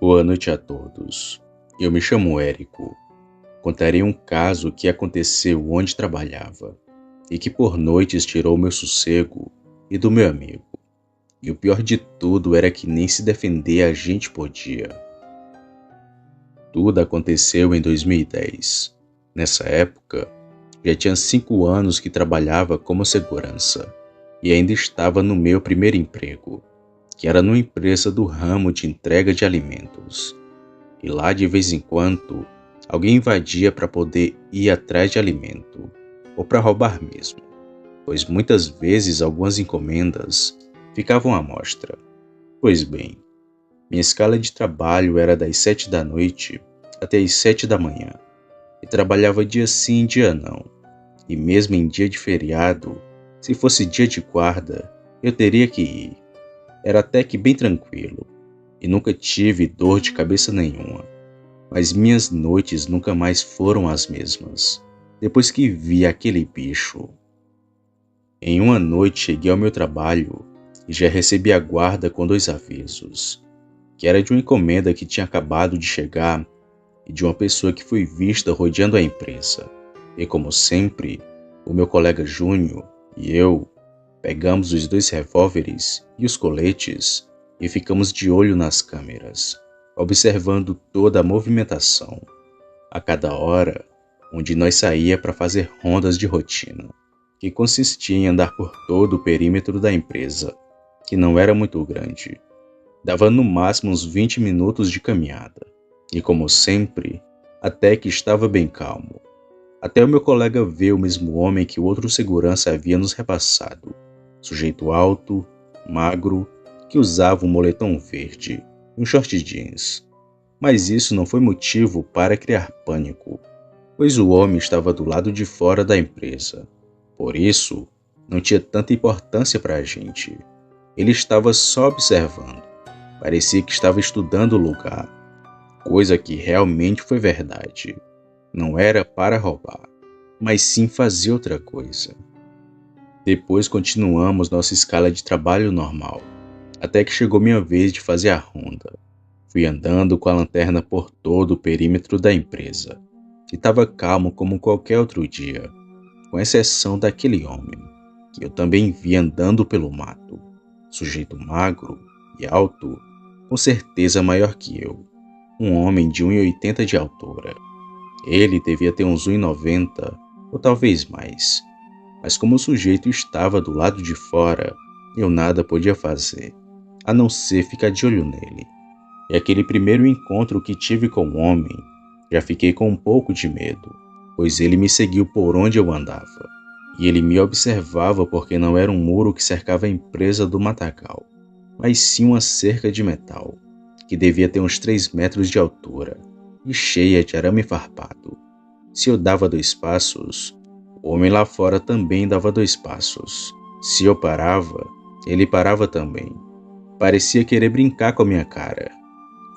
Boa noite a todos. Eu me chamo Érico. Contarei um caso que aconteceu onde trabalhava e que por noites tirou meu sossego e do meu amigo. E o pior de tudo era que nem se defender a gente podia. Tudo aconteceu em 2010. Nessa época, já tinha 5 anos que trabalhava como segurança e ainda estava no meu primeiro emprego, que era numa empresa do ramo de entrega de alimentos. E lá de vez em quando, alguém invadia para poder ir atrás de alimento, ou para roubar mesmo, pois muitas vezes algumas encomendas ficavam à mostra. Pois bem, minha escala de trabalho era das 7 da noite até as 7 da manhã, e trabalhava dia sim, dia não. E mesmo em dia de feriado, se fosse dia de guarda, eu teria que ir. Era até que bem tranquilo, e nunca tive dor de cabeça nenhuma. Mas minhas noites nunca mais foram as mesmas, depois que vi aquele bicho. Em uma noite cheguei ao meu trabalho e já recebi a guarda com 2 avisos, que era de uma encomenda que tinha acabado de chegar e de uma pessoa que foi vista rodeando a empresa. E como sempre, o meu colega Júnior e eu pegamos os 2 revólveres e os coletes e ficamos de olho nas câmeras, observando toda a movimentação, a cada hora, onde nós saía para fazer rondas de rotina, que consistia em andar por todo o perímetro da empresa, que não era muito grande. Dava no máximo uns 20 minutos de caminhada, e como sempre, até que estava bem calmo. Até o meu colega ver o mesmo homem que o outro segurança havia nos repassado, sujeito alto, magro, que usava um moletom verde e um short jeans. Mas isso não foi motivo para criar pânico, pois o homem estava do lado de fora da empresa. Por isso, não tinha tanta importância para a gente. Ele estava só observando. Parecia que estava estudando o lugar, coisa que realmente foi verdade. Não era para roubar, mas sim fazer outra coisa. Depois continuamos nossa escala de trabalho normal, até que chegou minha vez de fazer a ronda. Fui andando com a lanterna por todo o perímetro da empresa, e estava calmo como qualquer outro dia, com exceção daquele homem, que eu também vi andando pelo mato, sujeito magro e alto, com certeza maior que eu, um homem de 1,80 de altura. Ele devia ter uns 1,90 ou talvez mais, mas como o sujeito estava do lado de fora, eu nada podia fazer, a não ser ficar de olho nele. E aquele primeiro encontro que tive com o homem, já fiquei com um pouco de medo, pois ele me seguiu por onde eu andava, e ele me observava porque não era um muro que cercava a empresa do matagal, mas sim uma cerca de metal, que devia ter uns 3 metros de altura, e cheia de arame farpado. Se eu dava 2 passos, o homem lá fora também dava 2 passos. Se eu parava, ele parava também. Parecia querer brincar com a minha cara.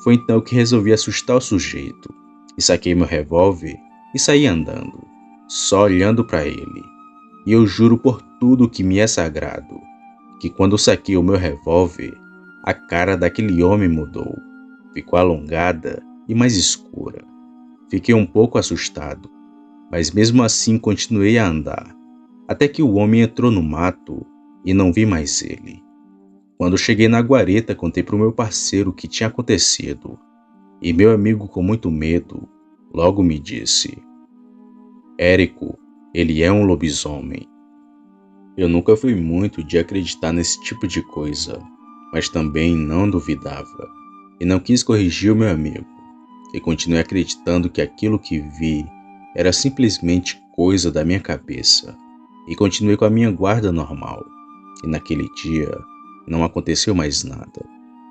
Foi então que resolvi assustar o sujeito, e saquei meu revólver e saí andando, só olhando para ele. E eu juro por tudo que me é sagrado, que quando eu saquei o meu revólver, a cara daquele homem mudou. Ficou alongada e mais escura. Fiquei um pouco assustado, mas mesmo assim continuei a andar, até que o homem entrou no mato e não vi mais ele. Quando cheguei na guarita, contei para o meu parceiro o que tinha acontecido, e meu amigo, com muito medo, logo me disse: Érico, ele é um lobisomem. Eu nunca fui muito de acreditar nesse tipo de coisa, mas também não duvidava, e não quis corrigir o meu amigo, e continuei acreditando que aquilo que vi era simplesmente coisa da minha cabeça, e continuei com a minha guarda normal. E naquele dia não aconteceu mais nada,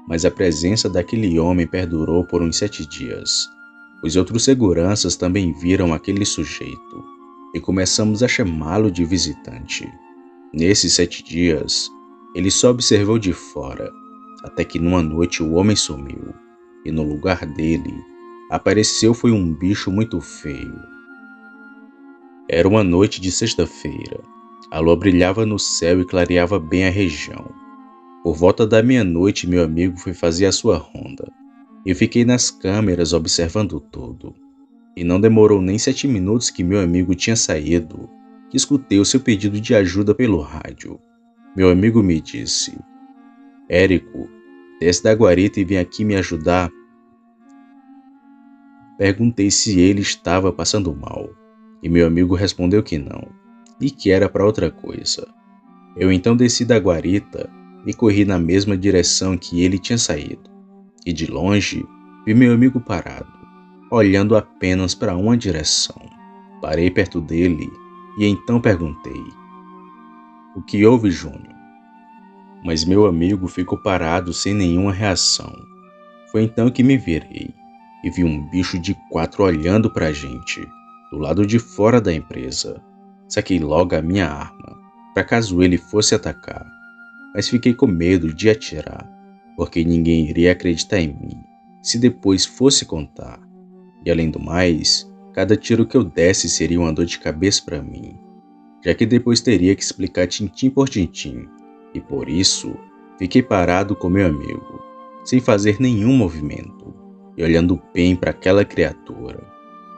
mas a presença daquele homem perdurou por uns 7 dias. Os outros seguranças também viram aquele sujeito, e começamos a chamá-lo de visitante. Nesses 7 dias, ele só observou de fora, até que numa noite o homem sumiu, e no lugar dele apareceu foi um bicho muito feio. Era uma noite de sexta-feira. A lua brilhava no céu e clareava bem a região. Por volta da meia-noite, meu amigo foi fazer a sua ronda. Eu fiquei nas câmeras observando tudo. E não demorou nem 7 minutos que meu amigo tinha saído, que escutei o seu pedido de ajuda pelo rádio. Meu amigo me disse: Érico, desce da guarita e vem aqui me ajudar. Perguntei se ele estava passando mal, e meu amigo respondeu que não, e que era para outra coisa. Eu então desci da guarita e corri na mesma direção que ele tinha saído, e de longe vi meu amigo parado, olhando apenas para uma direção. Parei perto dele e então perguntei: O que houve, Júnior? Mas meu amigo ficou parado sem nenhuma reação. Foi então que me virei e vi um bicho de 4 olhando pra gente, do lado de fora da empresa. Saquei logo a minha arma, para caso ele fosse atacar, mas fiquei com medo de atirar, porque ninguém iria acreditar em mim, se depois fosse contar. E além do mais, cada tiro que eu desse seria uma dor de cabeça para mim, já que depois teria que explicar tintim por tintim, e por isso fiquei parado com meu amigo, sem fazer nenhum movimento, e olhando bem para aquela criatura.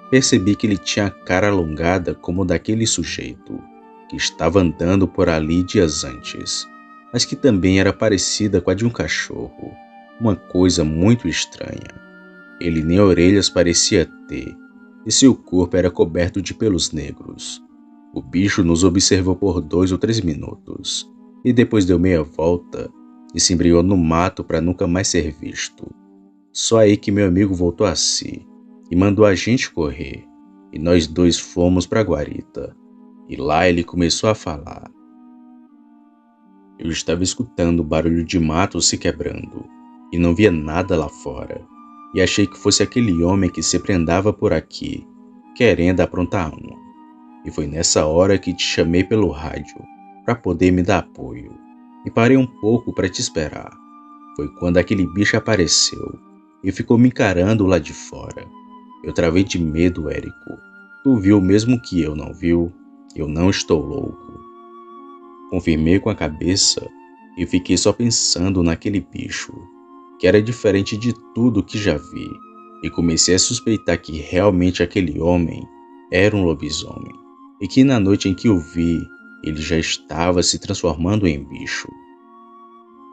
Percebi que ele tinha a cara alongada como daquele sujeito que estava andando por ali dias antes, mas que também era parecida com a de um cachorro, uma coisa muito estranha. Ele nem orelhas parecia ter, e seu corpo era coberto de pelos negros. O bicho nos observou por 2 ou 3 minutos, e depois deu meia volta e se embriagou no mato para nunca mais ser visto. Só aí que meu amigo voltou a si e mandou a gente correr, e nós dois fomos para a guarita. E lá ele começou a falar. Eu estava escutando o barulho de mato se quebrando, e não via nada lá fora, e achei que fosse aquele homem que sempre andava por aqui, querendo aprontar uma. E foi nessa hora que te chamei pelo rádio, para poder me dar apoio, e parei um pouco para te esperar. Foi quando aquele bicho apareceu, e ficou me encarando lá de fora. Eu travei de medo, Érico. Tu viu mesmo que eu não viu? Eu não estou louco. Confirmei com a cabeça e fiquei só pensando naquele bicho, que era diferente de tudo que já vi, e comecei a suspeitar que realmente aquele homem era um lobisomem, e que na noite em que o vi, ele já estava se transformando em bicho.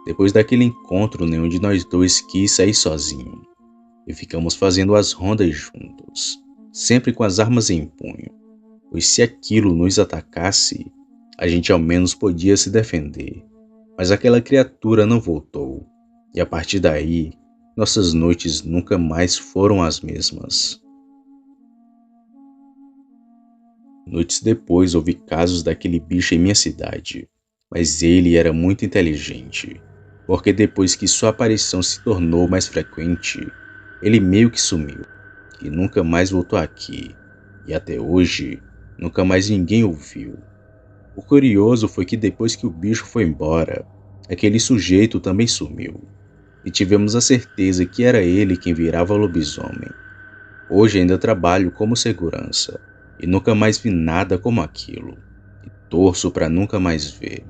Depois daquele encontro, nenhum de nós dois quis sair sozinho, e ficamos fazendo as rondas juntos, sempre com as armas em punho, pois se aquilo nos atacasse, a gente ao menos podia se defender. Mas aquela criatura não voltou, e a partir daí, nossas noites nunca mais foram as mesmas. Noites depois houve casos daquele bicho em minha cidade, mas ele era muito inteligente, porque depois que sua aparição se tornou mais frequente, ele meio que sumiu, e nunca mais voltou aqui, e até hoje, nunca mais ninguém o viu. O curioso foi que depois que o bicho foi embora, aquele sujeito também sumiu, e tivemos a certeza que era ele quem virava lobisomem. Hoje ainda trabalho como segurança, e nunca mais vi nada como aquilo, e torço para nunca mais ver.